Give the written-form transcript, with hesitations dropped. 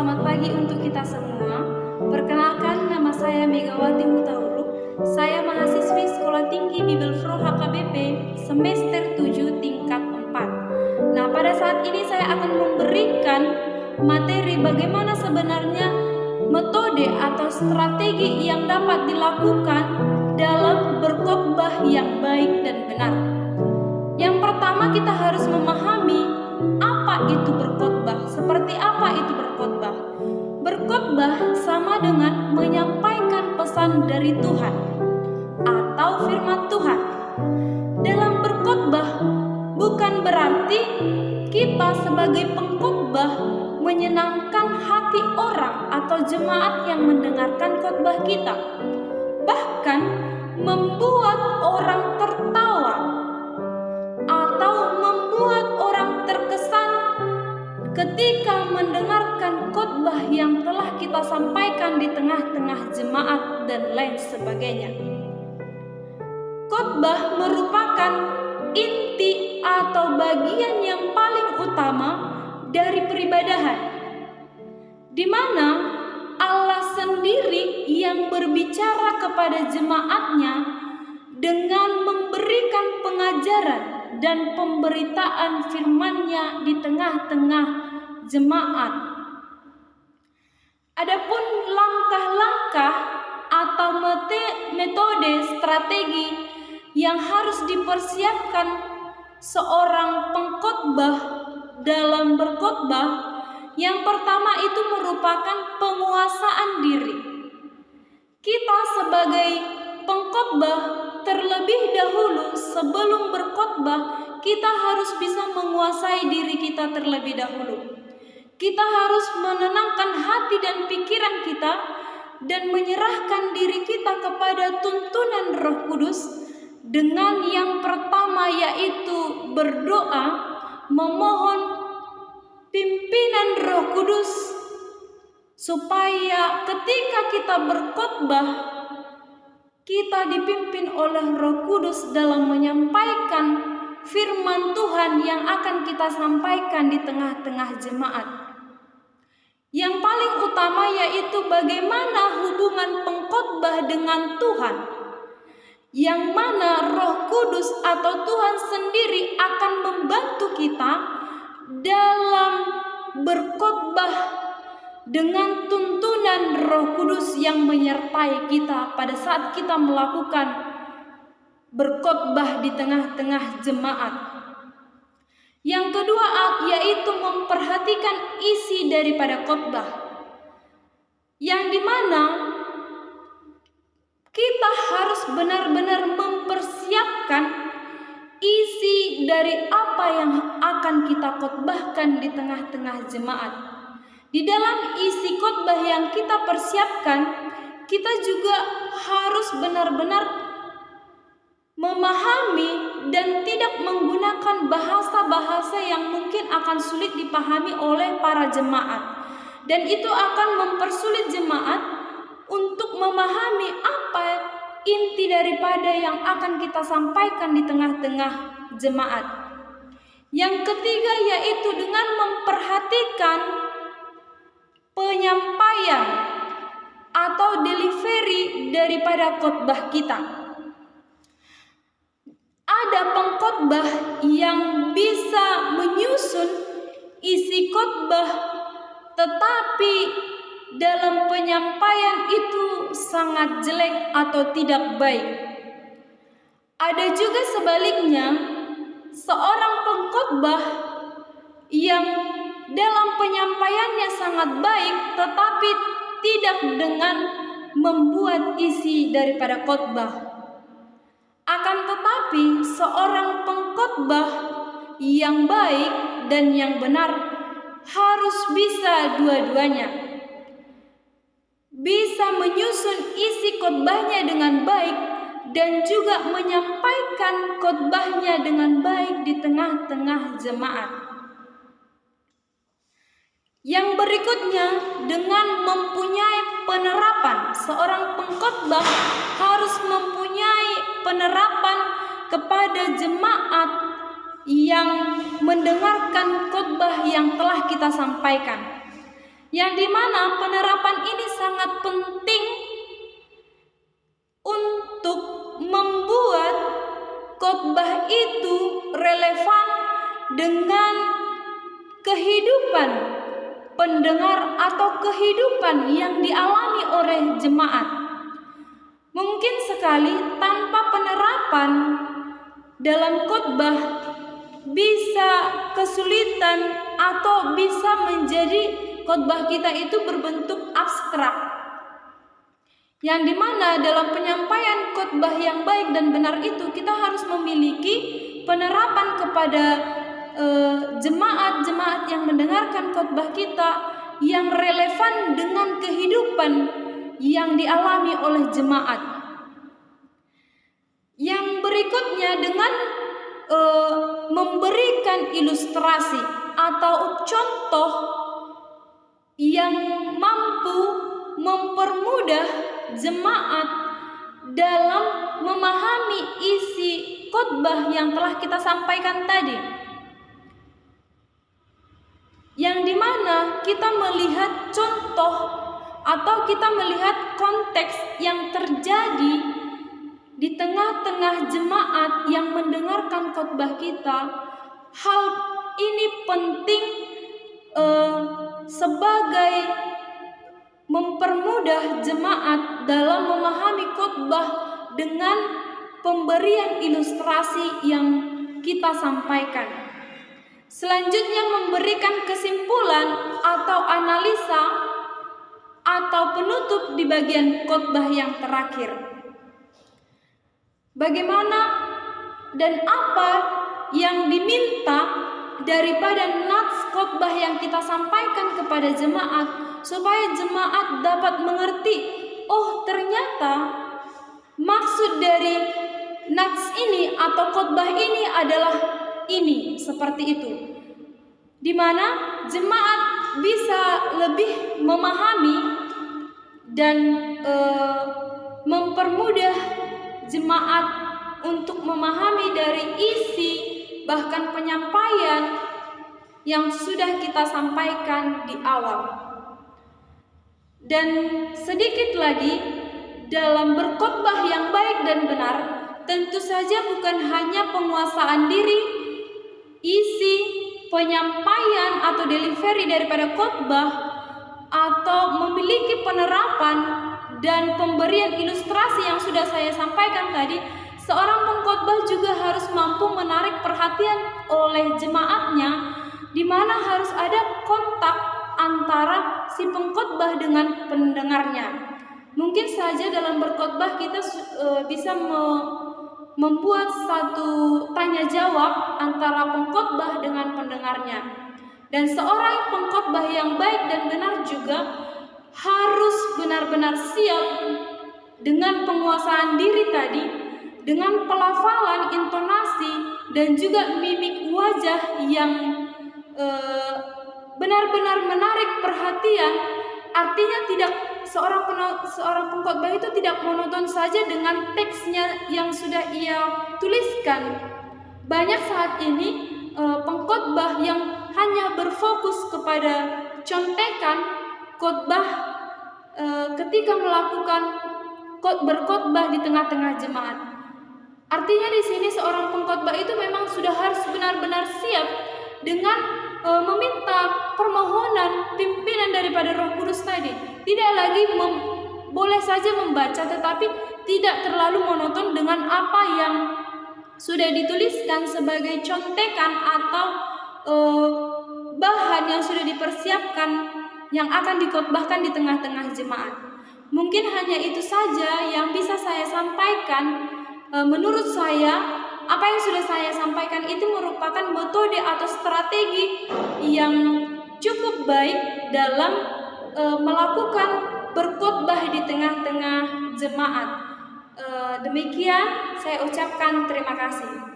selamat pagi untuk kita semua. Perkenalkan, nama saya Megawati Hutauruk. Saya mahasiswi Sekolah Tinggi Bibelfro HKBP semester 7 tingkat 4. Nah, pada saat ini saya akan memberikan materi bagaimana sebenarnya metode atau strategi yang dapat dilakukan dalam berkhotbah yang baik dan benar. Yang pertama, kita harus memahami apa itu berkhotbah, seperti apa itu berkhotbah. Berkhotbah sama dengan menyampaikan pesan dari Tuhan atau firman Tuhan. Dalam berkhotbah bukan berarti kita sebagai pengkhotbah menyenangkan hati orang atau jemaat yang mendengarkan khotbah kita, bahkan membuat orang tertawa atau membuat orang terkesan ketika mendengarkan khotbah yang telah kita sampaikan di tengah-tengah jemaat dan lain sebagainya. Khotbah merupakan inti atau bagian yang paling utama dari peribadahan, di mana Allah sendiri yang berbicara kepada jemaatnya dengan memberikan pengajaran dan pemberitaan firman-Nya di tengah-tengah jemaat. Adapun langkah-langkah atau metode strategi yang harus dipersiapkan seorang pengkhotbah dalam berkhotbah, yang pertama itu merupakan penguasaan diri. Kita sebagai pengkhotbah terlebih dahulu sebelum berkhotbah, kita harus bisa menguasai diri kita terlebih dahulu. Kita harus menenangkan hati dan pikiran kita dan menyerahkan diri kita kepada tuntunan Roh Kudus dengan yang pertama yaitu berdoa, memohon pimpinan Roh Kudus supaya ketika kita berkhotbah kita dipimpin oleh Roh Kudus dalam menyampaikan firman Tuhan yang akan kita sampaikan di tengah-tengah jemaat. Yang paling utama yaitu bagaimana hubungan pengkhotbah dengan Tuhan, yang mana Roh Kudus atau Tuhan sendiri akan membantu kita dalam berkhotbah dengan tuntunan Roh Kudus yang menyertai kita pada saat kita melakukan berkhotbah di tengah-tengah jemaat. Yang kedua yaitu memperhatikan isi daripada khotbah, yang dimana kita harus benar-benar mempersiapkan isi dari apa yang akan kita khotbahkan di tengah-tengah jemaat. Di dalam isi khotbah yang kita persiapkan, kita juga harus benar-benar memahami dan tidak menggunakan bahasa-bahasa yang mungkin akan sulit dipahami oleh para jemaat. Dan itu akan mempersulit jemaat untuk memahami apa inti daripada yang akan kita sampaikan di tengah-tengah jemaat. Yang ketiga yaitu dengan memperhatikan penyampaian atau delivery daripada khotbah kita. Ada pengkhotbah yang bisa menyusun isi khotbah, tetapi dalam penyampaian itu sangat jelek atau tidak baik. Ada juga sebaliknya, seorang pengkhotbah yang dalam penyampaiannya sangat baik, tetapi tidak dengan membuat isi daripada khotbah. Akan tetapi seorang pengkhotbah yang baik dan yang benar harus bisa dua-duanya. Bisa menyusun isi khotbahnya dengan baik dan juga menyampaikan khotbahnya dengan baik di tengah-tengah jemaat. Yang berikutnya, dengan mempunyai penerapan, seorang pengkhotbah harus mempunyai penerapan kepada jemaat yang mendengarkan khotbah yang telah kita sampaikan. yang dimana penerapan ini sangat penting untuk membuat khotbah itu relevan dengan kehidupan pendengar atau kehidupan yang dialami oleh jemaat. Mungkin sekali tanpa penerapan dalam khotbah bisa kesulitan atau bisa menjadi khotbah kita itu berbentuk abstrak, yang dimana dalam penyampaian khotbah yang baik dan benar itu kita harus memiliki penerapan kepada jemaat-jemaat yang mendengarkan khotbah kita yang relevan dengan kehidupan yang dialami oleh jemaat. Yang berikutnya dengan memberikan ilustrasi atau contoh yang mampu mempermudah jemaat dalam memahami isi khotbah yang telah kita sampaikan tadi. Yang dimana kita melihat contoh atau kita melihat konteks yang terjadi di tengah-tengah jemaat yang mendengarkan khotbah kita. Hal ini penting sebagai mempermudah jemaat dalam memahami khotbah dengan pemberian ilustrasi yang kita sampaikan. Selanjutnya memberikan kesimpulan atau analisa atau penutup di bagian khotbah yang terakhir. Bagaimana dan apa yang diminta daripada nats khotbah yang kita sampaikan kepada jemaat supaya jemaat dapat mengerti, oh ternyata maksud dari nats ini atau khotbah ini adalah ini, seperti itu. Di mana jemaat bisa lebih memahami dan mempermudah jemaat untuk memahami dari isi bahkan penyampaian yang sudah kita sampaikan di awal. Dan sedikit lagi, dalam berkhotbah yang baik dan benar, tentu saja bukan hanya penguasaan diri, isi penyampaian atau delivery daripada khotbah, atau memiliki penerapan dan pemberian ilustrasi yang sudah saya sampaikan tadi. Seorang pengkhotbah juga harus mampu menarik perhatian oleh jemaatnya, di mana harus ada kontak antara si pengkhotbah dengan pendengarnya. Mungkin saja dalam berkhotbah kita bisa membuat satu tanya jawab antara pengkhotbah dengan pendengarnya. Dan seorang pengkhotbah yang baik dan benar juga harus benar-benar siap dengan penguasaan diri tadi, dengan pelafalan, intonasi, dan juga mimik wajah yang benar-benar menarik perhatian. Artinya seorang pengkhotbah itu tidak monoton saja dengan teksnya yang sudah ia tuliskan. Banyak saat ini pengkhotbah yang hanya berfokus kepada contekan khotbah ketika melakukan berkhotbah di tengah-tengah jemaat. Artinya di sini seorang pengkhotbah itu memang sudah harus benar-benar siap dengan meminta permohonan pimpinan daripada Roh Kudus tadi. Tidak lagi boleh saja membaca, tetapi tidak terlalu monoton dengan apa yang sudah dituliskan sebagai contekan atau bahan yang sudah dipersiapkan yang akan dikhotbahkan di tengah-tengah jemaat. Mungkin hanya itu saja yang bisa saya sampaikan. Menurut saya, apa yang sudah saya sampaikan itu merupakan metode atau strategi yang cukup baik dalam melakukan berkhotbah di tengah-tengah jemaat. Demikian saya ucapkan terima kasih.